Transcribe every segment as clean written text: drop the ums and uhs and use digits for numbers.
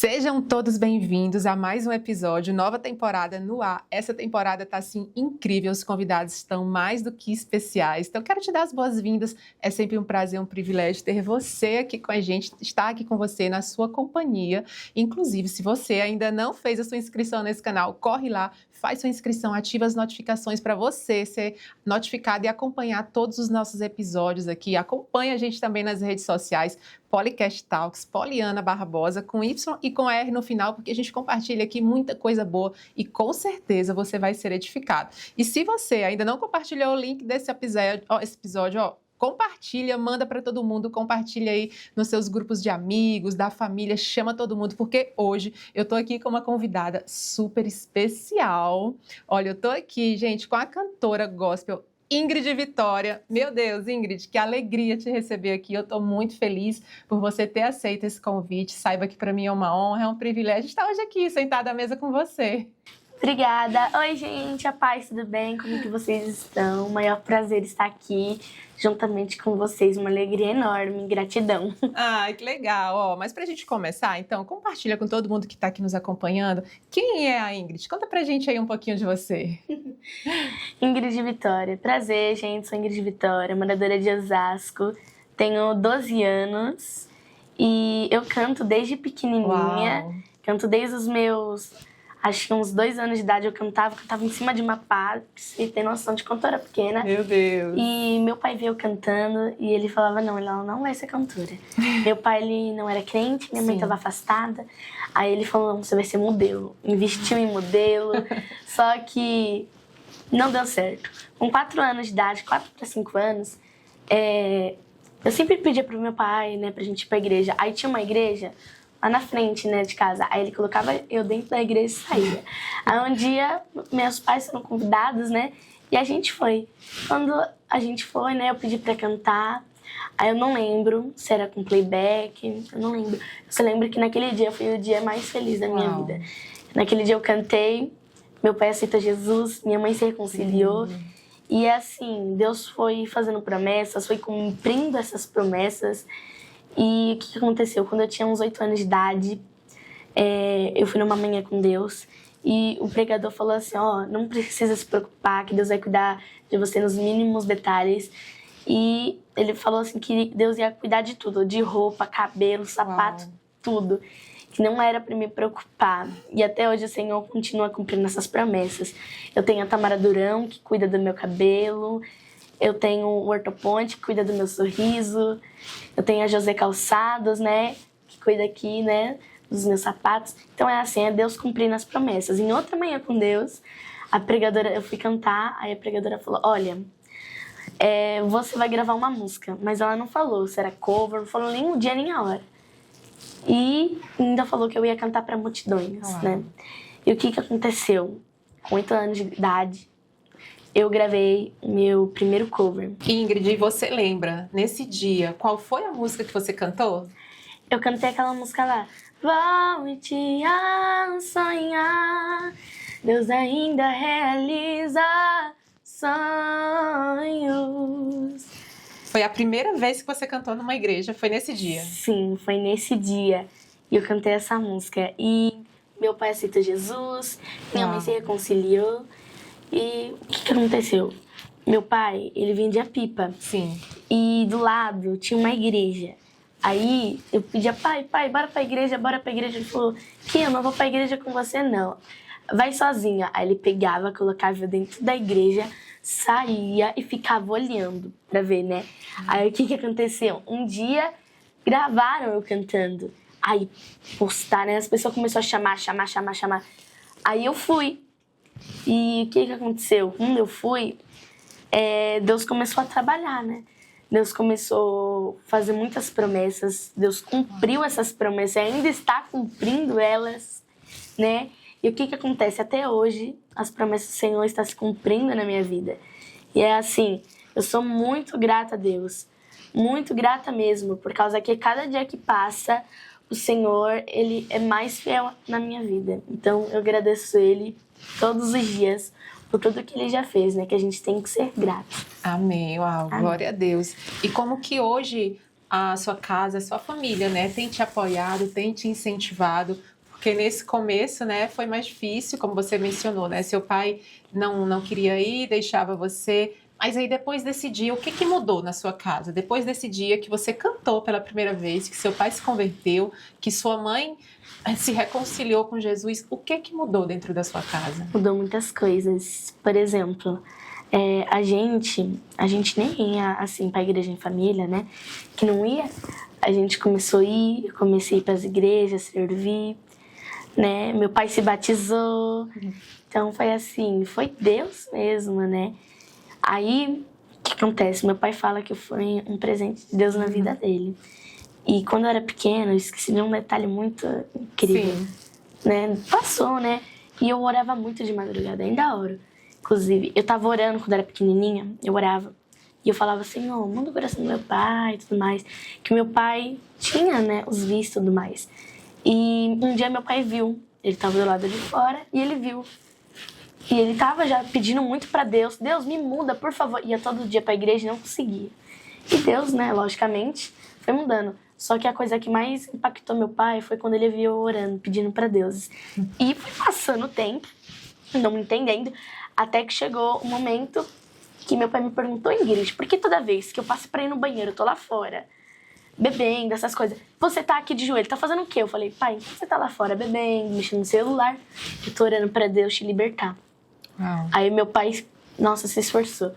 Sejam todos bem-vindos a mais um episódio, nova temporada no ar. Essa temporada tá assim incrível, os convidados estão mais do que especiais. Então quero te dar as boas-vindas. É sempre um prazer, um privilégio ter você aqui com a gente, estar aqui com você na sua companhia. Inclusive, se você ainda não fez a sua inscrição nesse canal, corre lá, faz sua inscrição, ativa as notificações para você ser notificado e acompanhar todos os nossos episódios aqui. Acompanhe a gente também nas redes sociais, Polycast Talks, Poliana Barbosa, com Y e com R no final, porque a gente compartilha aqui muita coisa boa e com certeza você vai ser edificado. E se você ainda não compartilhou o link desse episódio, compartilha, manda para todo mundo, compartilha aí nos seus grupos de amigos, da família, chama todo mundo, porque hoje eu tô aqui com uma convidada super especial. Olha, eu tô aqui, gente, com a cantora gospel Ingrid Vitória. Meu Deus, Ingrid, que alegria te receber aqui. Eu estou muito feliz por você ter aceito esse convite. Saiba que para mim é uma honra, é um privilégio estar hoje aqui, sentada à mesa com você. Obrigada. Oi, gente, a paz, tudo bem? Como que vocês estão? O maior prazer estar aqui juntamente com vocês. Uma alegria enorme, gratidão. Ai, que legal. Mas pra gente começar, então, compartilha com todo mundo que está aqui nos acompanhando. Quem é a Ingrid? Conta pra gente aí um pouquinho de você. Ingrid Vitória. Prazer, gente. Sou Ingrid Vitória, moradora de Osasco. Tenho 12 anos e eu canto desde pequenininha. Uau. Canto desde os meus... Acho que uns 2 anos de idade eu cantava em cima de uma pá, pra você ter noção de cantora pequena. Meu Deus. E meu pai veio cantando e ele falava, não, ela não vai ser cantora. Meu pai, ele não era crente, minha mãe estava afastada. Aí ele falou, não, você vai ser modelo. Investiu em modelo, só que não deu certo. Com 4 anos de idade, 4 para 5 anos, eu sempre pedia pro meu pai, né, pra gente ir pra igreja. Aí tinha uma igreja lá na frente, né, de casa. Aí ele colocava eu dentro da igreja e saía. Aí um dia, meus pais foram convidados, né, e a gente foi. Quando a gente foi, né, eu pedi pra cantar. Aí eu não lembro se era com playback, eu não lembro. Eu só lembro que naquele dia foi o dia mais feliz da minha vida. Naquele dia eu cantei, meu pai aceitou Jesus, minha mãe se reconciliou. E assim, Deus foi fazendo promessas, foi cumprindo essas promessas. E o que aconteceu? Quando eu tinha uns 8 anos de idade, eu fui numa manhã com Deus e o pregador falou assim, não precisa se preocupar, que Deus vai cuidar de você nos mínimos detalhes. E ele falou assim que Deus ia cuidar de tudo, de roupa, cabelo, sapato, tudo. Que não era para me preocupar. E até hoje o Senhor continua cumprindo essas promessas. Eu tenho a Tamara Durão, que cuida do meu cabelo. Eu tenho o Ortoponte, que cuida do meu sorriso. Eu tenho a José Calçados, né, que cuida aqui, né, dos meus sapatos. Então é assim, é Deus cumprindo as promessas. Em outra manhã com Deus, a pregadora, eu fui cantar, aí a pregadora falou, olha, você vai gravar uma música. Mas ela não falou se era cover, não falou nem o dia nem a hora. E ainda falou que eu ia cantar para multidões, né. E o que aconteceu? Com 8 anos de idade, eu gravei meu primeiro cover. Ingrid, você lembra, nesse dia, qual foi a música que você cantou? Eu cantei aquela música lá. Volte a sonhar, Deus ainda realiza sonhos. Foi a primeira vez que você cantou numa igreja, foi nesse dia? Sim, foi nesse dia. E eu cantei essa música. E meu pai aceitou Jesus, minha mãe se reconciliou. E o que aconteceu? Meu pai, ele vendia pipa. Sim. E do lado tinha uma igreja. Aí eu pedia, pai, bora pra igreja, bora pra igreja. Ele falou, eu não vou pra igreja com você, não. Vai sozinha. Aí ele pegava, colocava eu dentro da igreja, saía e ficava olhando pra ver, né? Aí o que aconteceu? Um dia gravaram eu cantando. Aí postaram, né? As pessoas começaram a chamar. Aí eu fui. E o que aconteceu? Quando eu fui, Deus começou a trabalhar, né? Deus começou a fazer muitas promessas. Deus cumpriu essas promessas, ainda está cumprindo elas, né? E o que acontece? Até hoje, as promessas do Senhor estão se cumprindo na minha vida. E é assim, eu sou muito grata a Deus. Muito grata mesmo, por causa que cada dia que passa, o Senhor, Ele é mais fiel na minha vida. Então, eu agradeço Ele todos os dias por tudo que Ele já fez, né? Que a gente tem que ser grato. Amém, uau, Amém. Glória a Deus. E como que hoje a sua casa, a sua família, né, tem te apoiado, tem te incentivado, porque nesse começo, né, foi mais difícil, como você mencionou, né, seu pai não queria ir, deixava você, mas aí depois desse dia, o que que mudou na sua casa? Depois desse dia que você cantou pela primeira vez, que seu pai se converteu, que sua mãe se reconciliou com Jesus, o que que mudou dentro da sua casa? Mudou muitas coisas. Por exemplo, a gente nem ia assim para a igreja em família, né? Que não ia. A gente começou a ir, eu comecei a ir para as igrejas, servir, né? Meu pai se batizou. Então foi assim, foi Deus mesmo, né? Aí, o que acontece? Meu pai fala que foi um presente de Deus na vida dele. E quando eu era pequena, eu esqueci de um detalhe muito incrível. Sim. Né? Passou, né? E eu orava muito de madrugada, ainda oro. Inclusive, eu tava orando quando era pequenininha, eu orava. E eu falava, Senhor, muda o coração do meu pai e tudo mais. Que meu pai tinha, né, os vícios e tudo mais. E um dia meu pai viu. Ele tava do lado de fora e ele viu. E ele tava já pedindo muito pra Deus. Deus, me muda, por favor. Ia todo dia pra igreja e não conseguia. E Deus, né, logicamente, foi mudando. Só que a coisa que mais impactou meu pai foi quando ele viu eu orando, pedindo pra Deus. E foi passando o tempo, não me entendendo, até que chegou o momento que meu pai me perguntou, Ingrid, por que toda vez que eu passo pra ir no banheiro, eu tô lá fora, bebendo, essas coisas, você tá aqui de joelho, tá fazendo o quê? Eu falei, pai, você tá lá fora bebendo, mexendo no celular, eu tô orando pra Deus te libertar. Uau. Aí meu pai, nossa, se esforçou.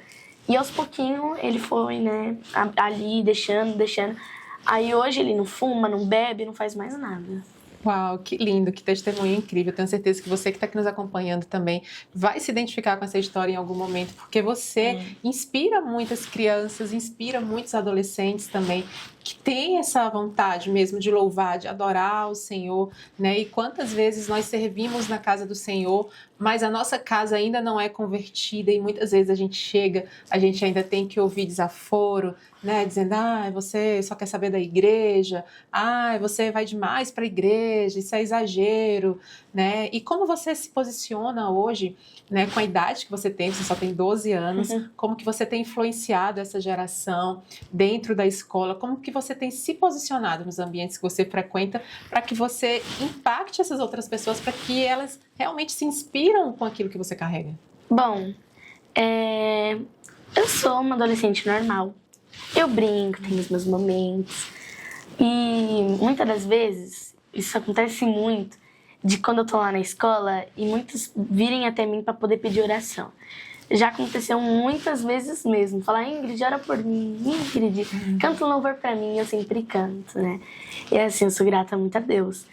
E aos pouquinhos ele foi, né, ali, deixando. Aí hoje ele não fuma, não bebe, não faz mais nada. Uau, que lindo, que testemunho incrível. Tenho certeza que você que está aqui nos acompanhando também vai se identificar com essa história em algum momento, porque você inspira muitas crianças, inspira muitos adolescentes também, que têm essa vontade mesmo de louvar, de adorar o Senhor, né? E quantas vezes nós servimos na casa do Senhor, mas a nossa casa ainda não é convertida e muitas vezes a gente chega, a gente ainda tem que ouvir desaforo, né? Dizendo, você só quer saber da igreja, você vai demais para a igreja, isso é exagero, né? E como você se posiciona hoje, né, com a idade que você só tem 12 anos, como que você tem influenciado essa geração dentro da escola, como que você tem se posicionado nos ambientes que você frequenta para que você impacte essas outras pessoas, para que elas realmente se inspiram com aquilo que você carrega? Bom, eu sou uma adolescente normal. Eu brinco, tenho os meus momentos. E muitas das vezes, isso acontece muito, de quando eu tô lá na escola e muitos virem até mim para poder pedir oração. Já aconteceu muitas vezes mesmo. Falar, Ingrid, ora por mim. Ingrid, canta um louvor pra mim. Eu sempre canto, né? E assim, eu sou grata muito a Deus.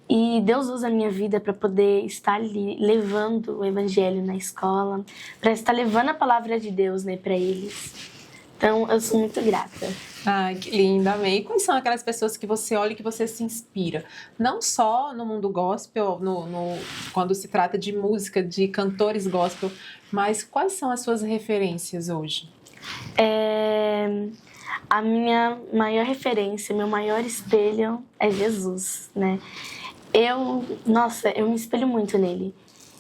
E Deus usa a minha vida para poder estar ali levando o evangelho na escola, para estar levando a palavra de Deus, né, para eles. Então, eu sou muito grata. Ai, que linda, amei. E quais são aquelas pessoas que você olha e que você se inspira? Não só no mundo gospel, quando se trata de música, de cantores gospel, mas quais são as suas referências hoje? A minha maior referência, meu maior espelho é Jesus, né? Eu me espelho muito nele.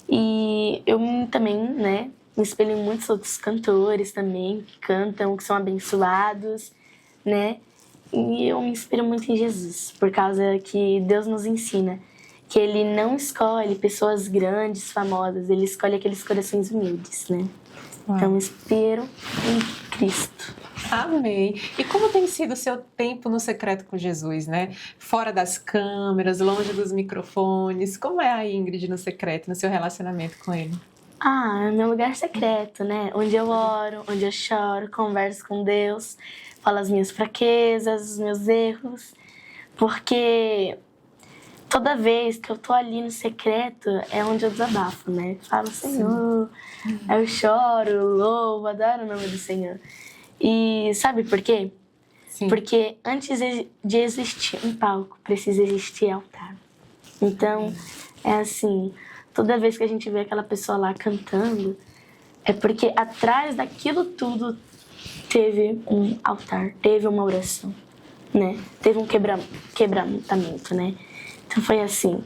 E eu também, né, me espelho em muitos outros cantores também, que cantam, que são abençoados, né? E eu me inspiro muito em Jesus, por causa que Deus nos ensina que Ele não escolhe pessoas grandes, famosas, Ele escolhe aqueles corações humildes, né? Então, eu me inspiro em Cristo. Amém. E como tem sido o seu tempo no secreto com Jesus, né? Fora das câmeras, longe dos microfones. Como é a Ingrid no secreto, no seu relacionamento com Ele? É meu lugar secreto, né? Onde eu oro, onde eu choro, converso com Deus, falo as minhas fraquezas, os meus erros. Porque toda vez que eu tô ali no secreto é onde eu desabafo, né? Falo, Senhor, eu choro, louvo, adoro o nome do Senhor. E sabe por quê? Sim. Porque antes de existir um palco, precisa existir altar. Então, é assim, toda vez que a gente vê aquela pessoa lá cantando, é porque atrás daquilo tudo teve um altar, teve uma oração, né? Teve um quebrantamento, né? Então foi assim,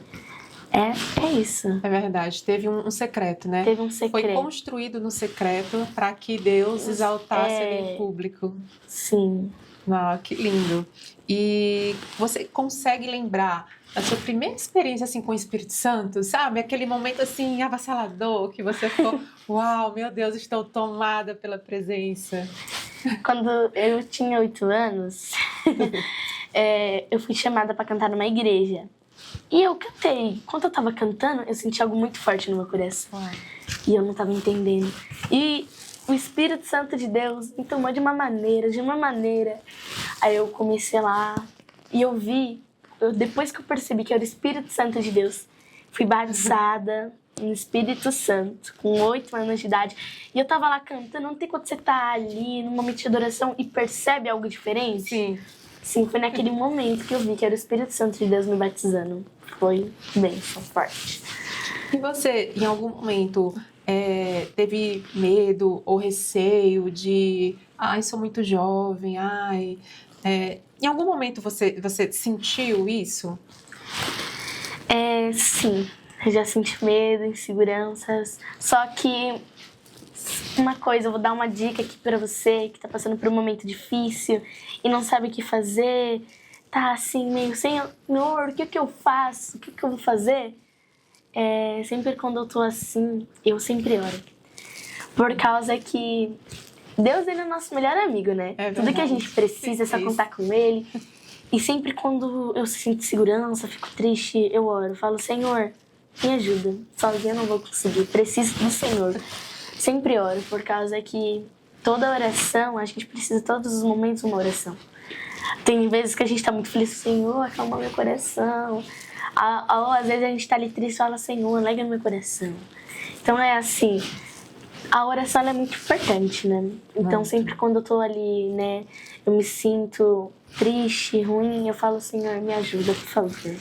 é isso. É verdade, teve um secreto, né? Teve um secreto. Foi construído no secreto para que Deus exaltasse ele em público. Sim. Ah, que lindo. E você consegue lembrar da sua primeira experiência assim com o Espírito Santo, sabe? Aquele momento assim avassalador que você ficou, uau, meu Deus, estou tomada pela presença. Quando eu tinha 8 anos, eu fui chamada para cantar numa igreja. E eu cantei. Quando eu tava cantando, eu senti algo muito forte no meu coração. E eu não tava entendendo. E o Espírito Santo de Deus me tomou de uma maneira. Aí eu comecei lá e eu vi, depois que eu percebi que era o Espírito Santo de Deus, fui batizada no Espírito Santo, com 8 anos de idade. E eu tava lá cantando, não tem quando você tá ali num momento de adoração e percebe algo diferente? Sim. Sim, foi naquele momento que eu vi que era o Espírito Santo de Deus me batizando. Foi bênção, forte. E você, em algum momento, teve medo ou receio de, ai, sou muito jovem, ai... em algum momento você sentiu isso? Sim, eu já senti medo, inseguranças. Só que uma coisa, eu vou dar uma dica aqui pra você que tá passando por um momento difícil e não sabe o que fazer, tá assim meio, Senhor, o que eu faço? O que eu vou fazer? Sempre quando eu tô assim, eu sempre oro. Por causa que Deus, ele é o nosso melhor amigo, né? Tudo que a gente precisa é só contar com ele. E sempre quando eu sinto segurança, fico triste, eu oro. Falo, Senhor, me ajuda. Sozinha eu não vou conseguir, preciso do Senhor. Sempre oro, por causa que toda oração, a gente precisa todos os momentos uma oração. Tem vezes que a gente tá muito feliz, Senhor, acalma meu coração. Às vezes a gente tá ali triste e fala, Senhor, alegra meu coração. Então é assim, a oração é muito importante, né? Então sempre quando eu tô ali, né, eu me sinto triste, ruim, eu falo, Senhor, me ajuda, por favor.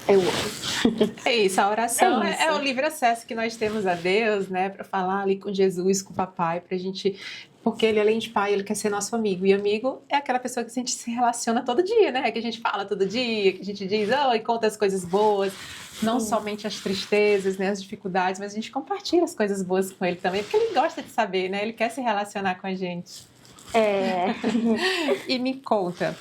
Eu oro. É isso, a oração é o livre acesso que nós temos a Deus, né? Para falar ali com Jesus, com o papai, pra gente... Porque ele, além de pai, ele quer ser nosso amigo. E amigo é aquela pessoa que a gente se relaciona todo dia, né? Que a gente fala todo dia, que a gente diz, e conta as coisas boas. Não somente as tristezas, né? As dificuldades, mas a gente compartilha as coisas boas com ele também. Porque ele gosta de saber, né? Ele quer se relacionar com a gente. E me conta,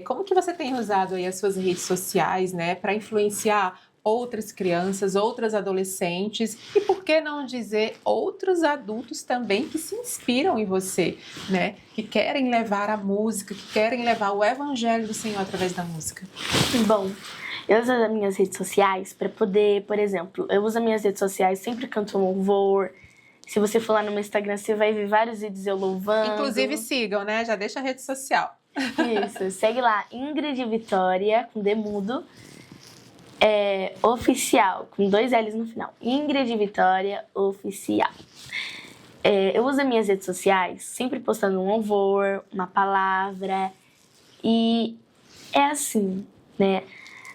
como que você tem usado aí as suas redes sociais, né? Para influenciar outras crianças, outras adolescentes e, por que não dizer, outros adultos também que se inspiram em você, né? Que querem levar a música, que querem levar o evangelho do Senhor através da música. Bom, eu uso as minhas redes sociais para poder, por exemplo, eu uso as minhas redes sociais, sempre canto louvor. Se você for lá no meu Instagram, você vai ver vários vídeos eu louvando. Inclusive sigam, né? Já deixa a rede social. Isso, segue lá, Ingrid Vitória, com D mudo. Oficial, com 2 L's no final. Ingrid Vitória Oficial. Eu uso as minhas redes sociais sempre postando um louvor, uma palavra. E é assim, né?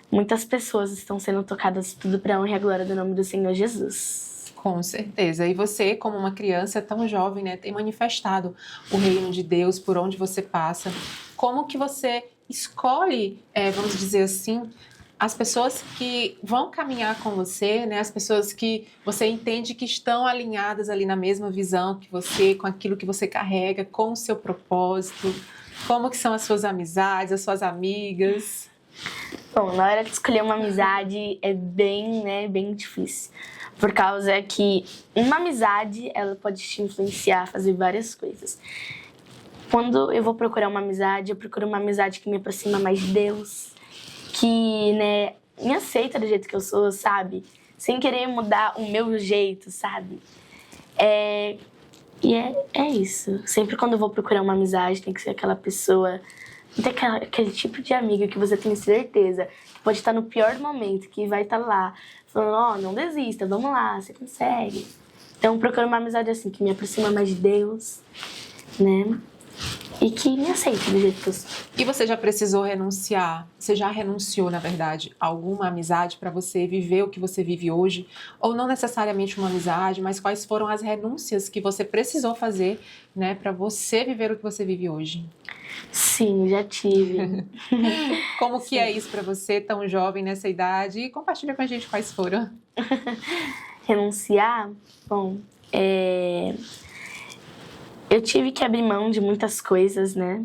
Muitas pessoas estão sendo tocadas tudo para a honra e a glória do nome do Senhor Jesus. Com certeza. E você, como uma criança tão jovem, né, tem manifestado o reino de Deus por onde você passa. Como que você escolhe, vamos dizer assim, as pessoas que vão caminhar com você, né? As pessoas que você entende que estão alinhadas ali na mesma visão que você, com aquilo que você carrega, com o seu propósito. Como que são as suas amizades, as suas amigas? Bom, na hora de escolher uma amizade é bem difícil. Por causa que uma amizade, ela pode te influenciar a fazer várias coisas. Quando eu vou procurar uma amizade, eu procuro uma amizade que me aproxima mais de Deus, que, né, me aceita do jeito que eu sou, sabe? Sem querer mudar o meu jeito, sabe? E é isso. Sempre quando eu vou procurar uma amizade, tem que ser aquela pessoa... Tem aquele tipo de amigo que você tem certeza que pode estar no pior momento, que vai estar lá, falando, não desista, vamos lá, você consegue. Então, procuro uma amizade assim, que me aproxima mais de Deus, né? E que me aceita do jeito que eu sou. E você já precisou renunciar? Você já renunciou, na verdade, a alguma amizade para você viver o que você vive hoje? Ou não necessariamente uma amizade, mas quais foram as renúncias que você precisou fazer, né, para você viver o que você vive hoje? Sim, já tive. Como que é isso para você, tão jovem nessa idade? E compartilha com a gente quais foram. Renunciar? Bom, eu tive que abrir mão de muitas coisas, né?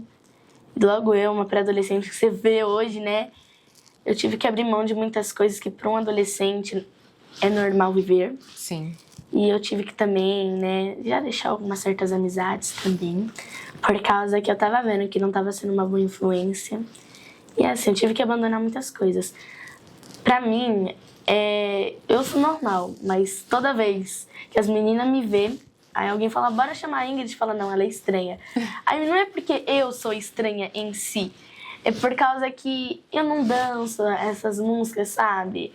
Logo eu, uma pré-adolescente que você vê hoje, né? Eu tive que abrir mão de muitas coisas que para um adolescente é normal viver. Sim. E eu tive que também, né, já deixar algumas certas amizades também, por causa que eu tava vendo que não tava sendo uma boa influência. E assim, eu tive que abandonar muitas coisas. Pra mim, eu sou normal, mas toda vez que as meninas me vê, aí alguém fala, bora chamar a Ingrid, fala, não, ela é estranha. Aí não é porque eu sou estranha em si, é por causa que eu não danço essas músicas, sabe?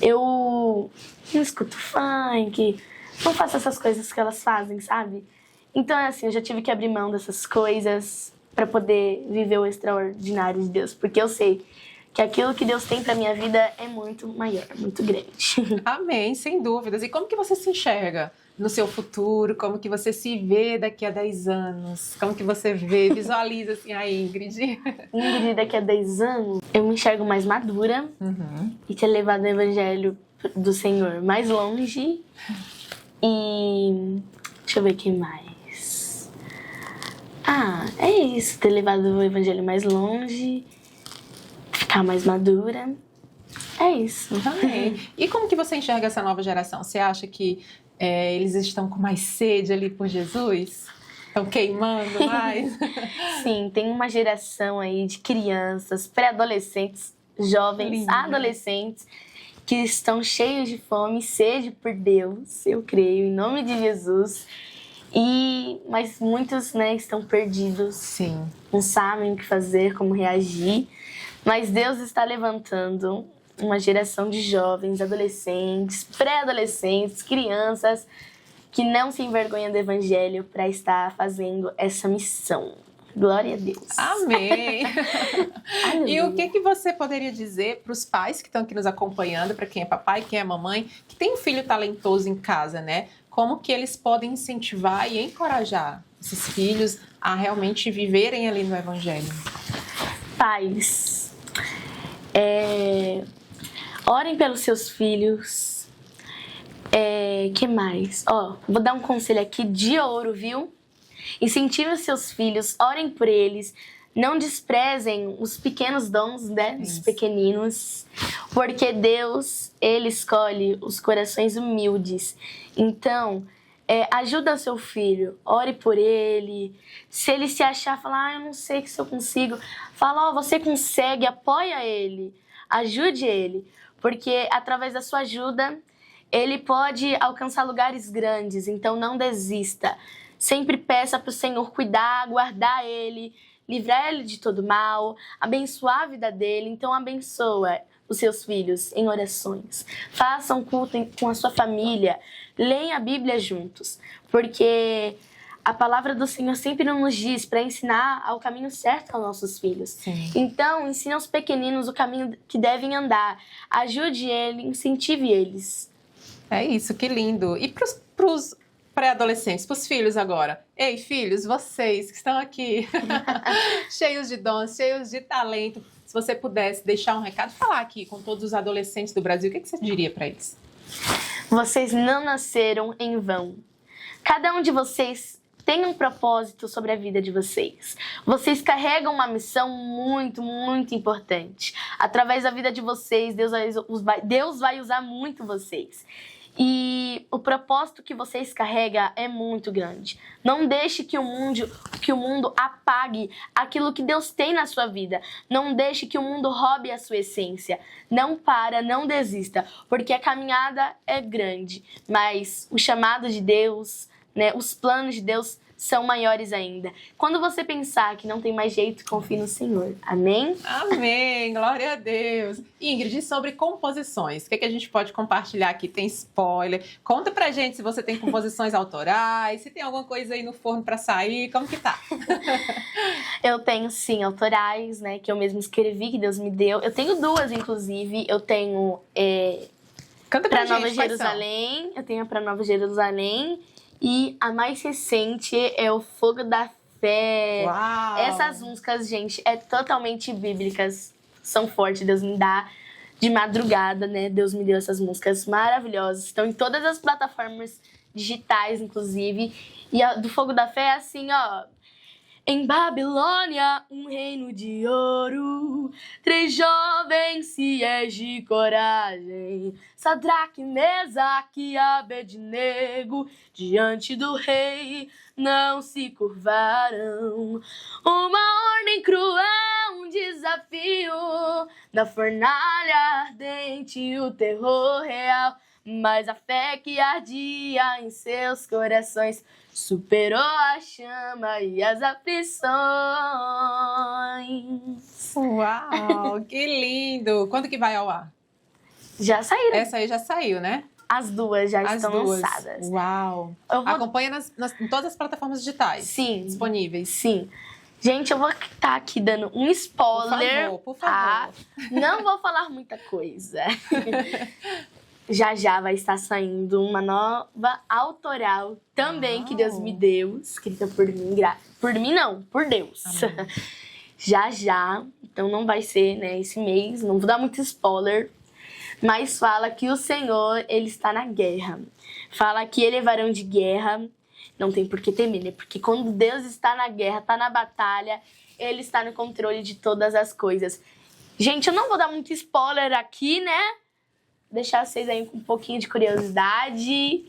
Eu não escuto funk, não faço essas coisas que elas fazem, sabe? Então, assim, eu já tive que abrir mão dessas coisas pra poder viver o extraordinário de Deus, porque eu sei que aquilo que Deus tem pra minha vida é muito maior, muito grande. Amém, sem dúvidas. E como que você se enxerga no seu futuro? Como que você se vê daqui a 10 anos? Como que você visualiza assim a Ingrid? Ingrid, daqui a 10 anos, eu me enxergo mais madura e ter levado o evangelho do Senhor mais longe. E deixa eu ver o que mais. É isso, ter levado o evangelho mais longe, ficar mais madura. É isso. Amém. E como que você enxerga essa nova geração? Você acha que eles estão com mais sede ali por Jesus? Estão queimando mais? Sim, tem uma geração aí de crianças, pré-adolescentes, jovens, Lindo. adolescentes, que estão cheios de fome e sede por Deus, eu creio, em nome de Jesus. Mas muitos, né, estão perdidos. Sim. Não sabem o que fazer, como reagir. Mas Deus está levantando uma geração de jovens, adolescentes, pré-adolescentes, crianças que não se envergonham do evangelho para estar fazendo essa missão. Glória a Deus. Amém. E o que você poderia dizer para os pais que estão aqui nos acompanhando, para quem é papai, quem é mamãe, que tem um filho talentoso em casa, né? Como que eles podem incentivar e encorajar esses filhos a realmente viverem ali no evangelho? Pais, orem pelos seus filhos. Que mais? Vou dar um conselho aqui de ouro, viu? Incentive os seus filhos, orem por eles. Não desprezem os pequenos dons, né? Dos pequeninos. Porque Deus, Ele escolhe os corações humildes. Então, ajuda o seu filho. Ore por ele. Se ele se achar, fala, eu não sei se eu consigo. Fala, você consegue, apoia ele. Ajude ele. Porque através da sua ajuda, ele pode alcançar lugares grandes. Então, não desista. Sempre peça para o Senhor cuidar, guardar ele, livrar ele de todo mal, abençoar a vida dele. Então, abençoa os seus filhos em orações. Façam culto com a sua família. Leiam a Bíblia juntos. Porque a palavra do Senhor sempre nos diz para ensinar ao caminho certo aos nossos filhos. Sim. Então, ensine aos pequeninos o caminho que devem andar. Ajude eles, incentive eles. É isso, que lindo. E para os pré-adolescentes, para os filhos agora. Ei, filhos, vocês que estão aqui, cheios de dons, cheios de talento, se você pudesse deixar um recado, falar aqui com todos os adolescentes do Brasil, o que você diria para eles? Vocês não nasceram em vão. Cada um de vocês tem um propósito sobre a vida de vocês. Vocês carregam uma missão muito, muito importante. Através da vida de vocês, Deus vai usar muito vocês. E o propósito que vocês carregam é muito grande. Não deixe que o mundo apague aquilo que Deus tem na sua vida. Não deixe que o mundo roube a sua essência. Não não desista, porque a caminhada é grande, mas o chamado de Deus, né, os planos de Deus são maiores ainda. Quando você pensar que não tem mais jeito, confie no Senhor. Amém? Amém! Glória a Deus! Ingrid, sobre composições, o que a gente pode compartilhar aqui? Tem spoiler? Conta pra gente se você tem composições autorais, se tem alguma coisa aí no forno pra sair, como que tá? Eu tenho, sim, autorais, né, que eu mesmo escrevi, que Deus me deu. Eu tenho duas, inclusive. Eu tenho Canta pra Nova gente, Jerusalém. Eu tenho a Pra Nova Jerusalém. E a mais recente é o Fogo da Fé. Uau! Essas músicas, gente, totalmente bíblicas. São fortes, Deus me dá de madrugada, né? Deus me deu essas músicas maravilhosas. Estão em todas as plataformas digitais, inclusive. E a do Fogo da Fé é assim, Em Babilônia, um reino de ouro, 3 jovens fiéis de coragem, Sadraque, Mesaque e Abednego, diante do rei não se curvaram. Uma ordem cruel, um desafio, na fornalha ardente o terror real, mas a fé que ardia em seus corações superou a chama e as aflições. Uau, que lindo! Quando que vai ao ar? Já saíram. Essa aí já saiu, né? As duas já As estão duas. lançadas. Uau! Acompanha em todas as plataformas digitais. Sim. Disponíveis. Sim. Gente, eu vou estar aqui dando um spoiler. Por favor. Tá? Não vou falar muita coisa. Já vai estar saindo uma nova autoral também, que Deus me deu, escrita por mim. Por mim não, por Deus. Já. Então não vai ser, né, esse mês, não vou dar muito spoiler. Mas fala que o Senhor, Ele está na guerra. Fala que Ele é varão de guerra. Não tem por que temer, né? Porque quando Deus está na guerra, está na batalha, Ele está no controle de todas as coisas. Gente, eu não vou dar muito spoiler aqui, né? Deixar vocês aí com um pouquinho de curiosidade.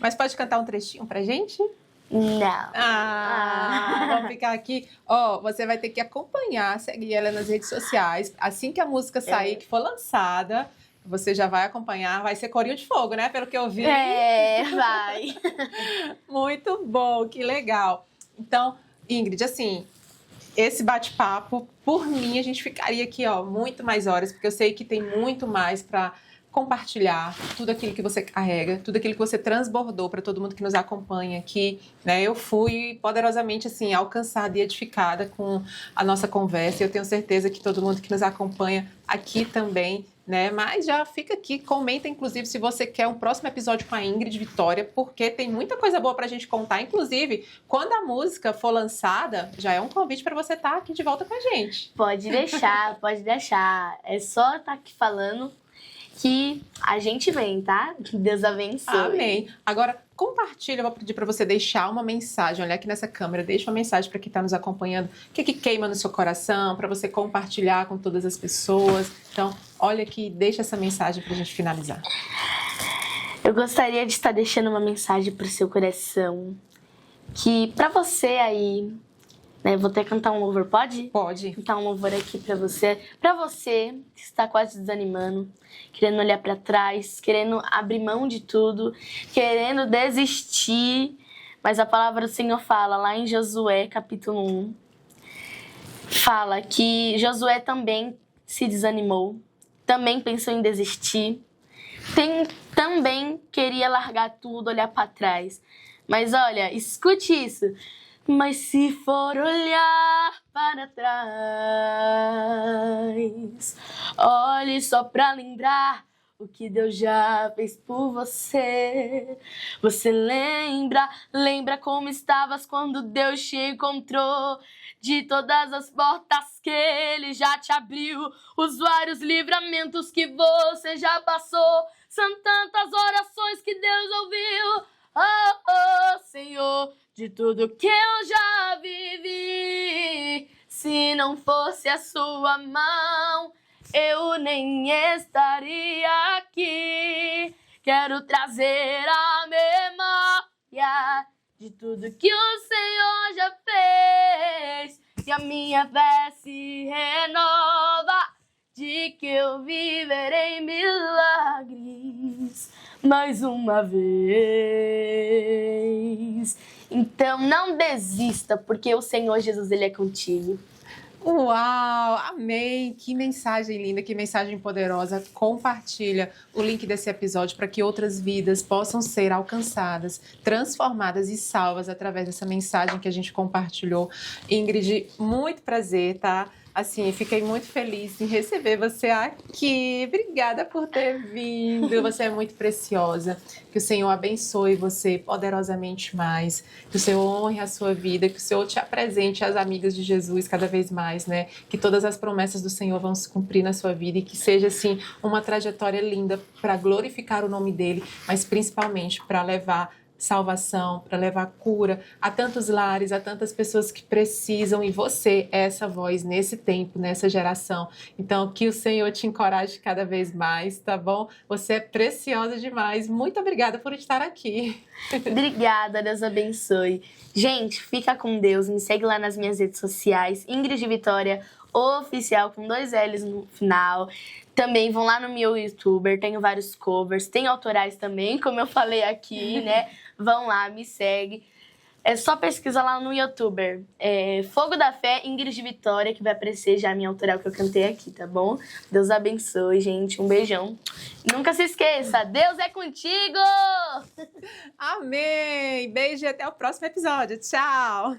Mas pode cantar um trechinho pra gente? Não. Vamos ficar aqui. Você vai ter que acompanhar, seguir ela nas redes sociais. Assim que a música sair, que for lançada, você já vai acompanhar. Vai ser Corinho de Fogo, né? Pelo que eu vi. Vai. Muito bom, que legal. Então, Ingrid, assim, esse bate-papo, por mim, a gente ficaria aqui, muito mais horas, porque eu sei que tem muito mais para compartilhar tudo aquilo que você carrega, tudo aquilo que você transbordou para todo mundo que nos acompanha aqui, né? Eu fui poderosamente, assim, alcançada e edificada com a nossa conversa, e eu tenho certeza que todo mundo que nos acompanha aqui também, né? Mas já fica aqui, comenta, inclusive, se você quer um próximo episódio com a Ingrid Vitória, porque tem muita coisa boa pra gente contar. Inclusive, quando a música for lançada, já é um convite para você estar aqui de volta com a gente. Pode deixar, pode deixar. É só estar aqui falando que a gente vem, tá? Que Deus abençoe. Amém. Agora, compartilha, eu vou pedir para você deixar uma mensagem, olha aqui nessa câmera, deixa uma mensagem para quem está nos acompanhando, o que queima no seu coração, para você compartilhar com todas as pessoas. Então, olha aqui, deixa essa mensagem para a gente finalizar. Eu gostaria de estar deixando uma mensagem para o seu coração, que para você aí, né, vou até cantar um louvor, pode? Pode. Cantar um louvor aqui para você que está quase desanimando, querendo olhar para trás, querendo abrir mão de tudo, querendo desistir. Mas a palavra do Senhor fala lá em Josué, capítulo 1, fala que Josué também se desanimou, também pensou em desistir, também queria largar tudo, olhar para trás. Mas olha, escute isso. Mas se for olhar para trás, olhe só para lembrar o que Deus já fez por você. Você lembra como estavas quando Deus te encontrou, de todas as portas que Ele já te abriu, os vários livramentos que você já passou, são tantas orações que Deus ouviu. Oh, Senhor, de tudo que eu já vivi, se não fosse a sua mão, eu nem estaria aqui. Quero trazer a memória de tudo que o Senhor já fez, e a minha fé se renova, de que eu viverei milagres mais uma vez. Então não desista, porque o Senhor Jesus, Ele é contigo. Uau, amém, que mensagem linda, que mensagem poderosa. Compartilha o link desse episódio para que outras vidas possam ser alcançadas, transformadas e salvas através dessa mensagem que a gente compartilhou. Ingrid, muito prazer, tá? Assim, fiquei muito feliz em receber você aqui. Obrigada por ter vindo. Você é muito preciosa. Que o Senhor abençoe você poderosamente mais. Que o Senhor honre a sua vida. Que o Senhor te apresente às amigas de Jesus cada vez mais, né? Que todas as promessas do Senhor vão se cumprir na sua vida e que seja, assim, uma trajetória linda para glorificar o nome dele, mas principalmente para levar salvação, para levar cura a tantos lares, a tantas pessoas que precisam, e você é essa voz nesse tempo, nessa geração. Então, que o Senhor te encoraje cada vez mais, tá bom? Você é preciosa demais. Muito obrigada por estar aqui. Obrigada, Deus abençoe. Gente, fica com Deus, me segue lá nas minhas redes sociais, Ingrid de Vitória Oficial, com 2 L's no final. Também vão lá no meu YouTuber, tenho vários covers, tem autorais também, como eu falei aqui, né? Vão lá, me segue. É só pesquisa lá no YouTuber. Fogo da Fé, Ingrid de Vitória, que vai aparecer já a minha autoral que eu cantei aqui, tá bom? Deus abençoe, gente. Um beijão. Nunca se esqueça, Deus é contigo! Amém! Beijo e até o próximo episódio. Tchau!